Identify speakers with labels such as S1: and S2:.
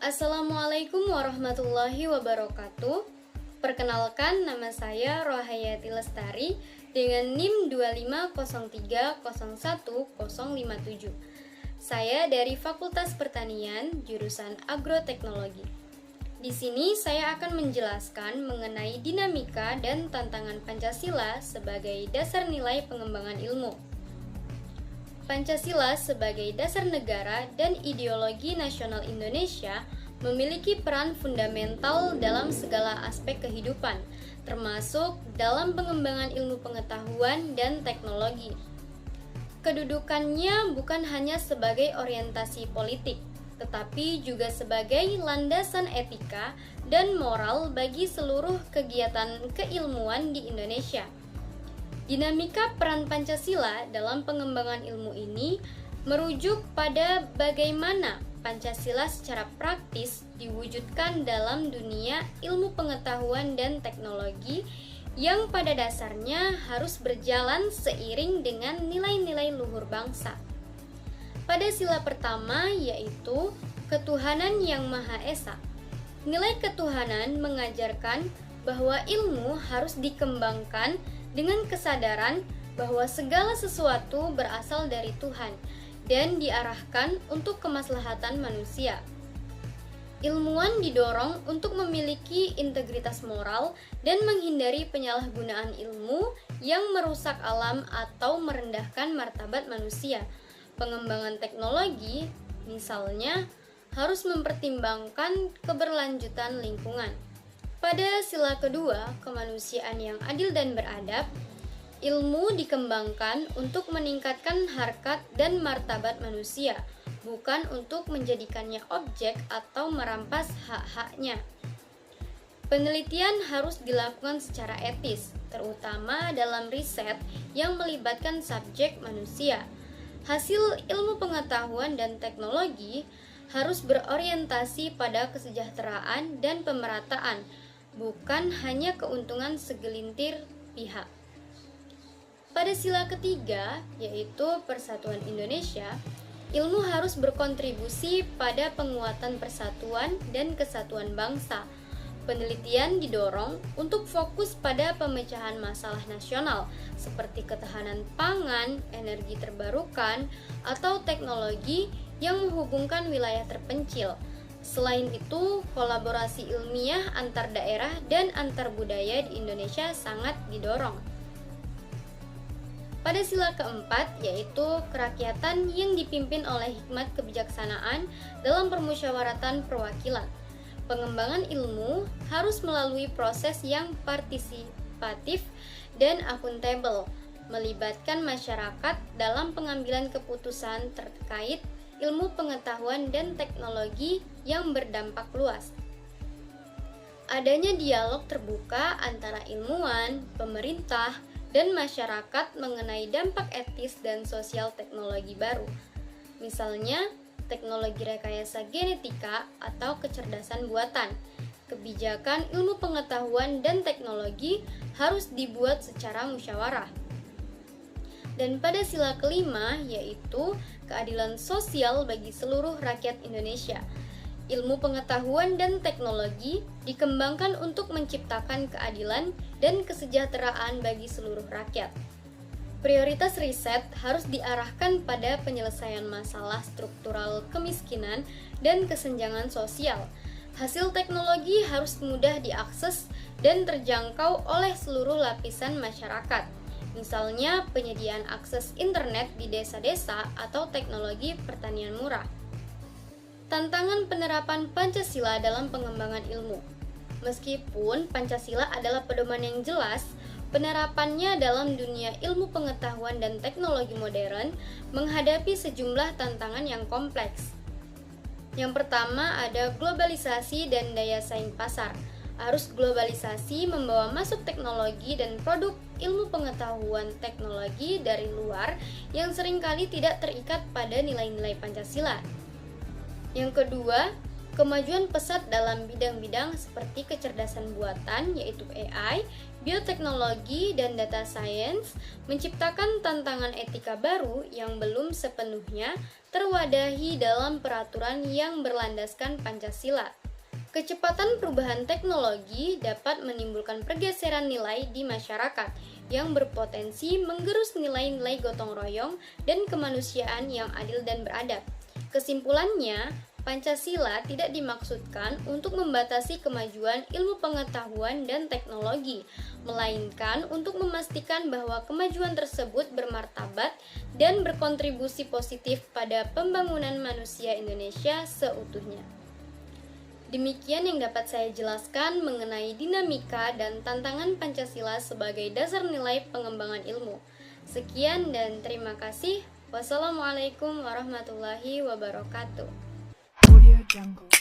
S1: Assalamualaikum warahmatullahi wabarakatuh. Perkenalkan, nama saya Rohayati Lestari dengan NIM 250301057. Saya dari Fakultas Pertanian, jurusan Agroteknologi. Di sini saya akan menjelaskan mengenai dinamika dan tantangan Pancasila sebagai dasar nilai pengembangan ilmu. Pancasila sebagai dasar negara dan ideologi nasional Indonesia memiliki peran fundamental dalam segala aspek kehidupan, termasuk dalam pengembangan ilmu pengetahuan dan teknologi. Kedudukannya bukan hanya sebagai orientasi politik, tetapi juga sebagai landasan etika dan moral bagi seluruh kegiatan keilmuan di Indonesia. Dinamika peran Pancasila dalam pengembangan ilmu ini merujuk pada bagaimana Pancasila secara praktis diwujudkan dalam dunia ilmu pengetahuan dan teknologi yang pada dasarnya harus berjalan seiring dengan nilai-nilai luhur bangsa. Pada sila pertama yaitu ketuhanan yang Maha Esa. Nilai ketuhanan mengajarkan bahwa ilmu harus dikembangkan dengan kesadaran bahwa segala sesuatu berasal dari Tuhan dan diarahkan untuk kemaslahatan manusia. Ilmuwan didorong untuk memiliki integritas moral dan menghindari penyalahgunaan ilmu yang merusak alam atau merendahkan martabat manusia. Pengembangan teknologi, misalnya, harus mempertimbangkan keberlanjutan lingkungan. Pada sila kedua, kemanusiaan yang adil dan beradab, ilmu dikembangkan untuk meningkatkan harkat dan martabat manusia, bukan untuk menjadikannya objek atau merampas hak-haknya. Penelitian harus dilakukan secara etis, terutama dalam riset yang melibatkan subjek manusia. Hasil ilmu pengetahuan dan teknologi harus berorientasi pada kesejahteraan dan pemerataan, bukan hanya keuntungan segelintir pihak. Pada sila ketiga, yaitu Persatuan Indonesia, ilmu harus berkontribusi pada penguatan persatuan dan kesatuan bangsa. Penelitian didorong untuk fokus pada pemecahan masalah nasional seperti ketahanan pangan, energi terbarukan, atau teknologi yang menghubungkan wilayah terpencil. Selain itu, kolaborasi ilmiah antar daerah dan antar budaya di Indonesia sangat didorong. Pada sila keempat, yaitu kerakyatan yang dipimpin oleh hikmat kebijaksanaan dalam permusyawaratan perwakilan. Pengembangan ilmu harus melalui proses yang partisipatif dan akuntabel, melibatkan masyarakat dalam pengambilan keputusan terkait ilmu pengetahuan dan teknologi yang berdampak luas. Adanya dialog terbuka antara ilmuwan, pemerintah, dan masyarakat mengenai dampak etis dan sosial teknologi baru. Misalnya, teknologi rekayasa genetika atau kecerdasan buatan. Kebijakan ilmu pengetahuan dan teknologi harus dibuat secara musyawarah. Dan pada sila kelima, yaitu keadilan sosial bagi seluruh rakyat Indonesia. Ilmu pengetahuan dan teknologi dikembangkan untuk menciptakan keadilan dan kesejahteraan bagi seluruh rakyat. Prioritas riset harus diarahkan pada penyelesaian masalah struktural kemiskinan dan kesenjangan sosial. Hasil teknologi harus mudah diakses dan terjangkau oleh seluruh lapisan masyarakat. Misalnya penyediaan akses internet di desa-desa atau teknologi pertanian murah. Tantangan penerapan Pancasila dalam pengembangan ilmu. Meskipun Pancasila adalah pedoman yang jelas, penerapannya dalam dunia ilmu pengetahuan dan teknologi modern menghadapi sejumlah tantangan yang kompleks. Yang pertama ada globalisasi dan daya saing pasar. Arus globalisasi membawa masuk teknologi dan produk ilmu pengetahuan teknologi dari luar yang seringkali tidak terikat pada nilai-nilai Pancasila. Yang kedua, kemajuan pesat dalam bidang-bidang seperti kecerdasan buatan yaitu AI bioteknologi, dan data science menciptakan tantangan etika baru yang belum sepenuhnya terwadahi dalam peraturan yang berlandaskan Pancasila. Kecepatan perubahan teknologi dapat menimbulkan pergeseran nilai di masyarakat yang berpotensi menggerus nilai-nilai gotong royong dan kemanusiaan yang adil dan beradab. Kesimpulannya, Pancasila tidak dimaksudkan untuk membatasi kemajuan ilmu pengetahuan dan teknologi, melainkan untuk memastikan bahwa kemajuan tersebut bermartabat dan berkontribusi positif pada pembangunan manusia Indonesia seutuhnya. Demikian yang dapat saya jelaskan mengenai dinamika dan tantangan Pancasila sebagai dasar nilai pengembangan ilmu. Sekian dan terima kasih. Wassalamualaikum warahmatullahi wabarakatuh.
S2: Audio Jungle.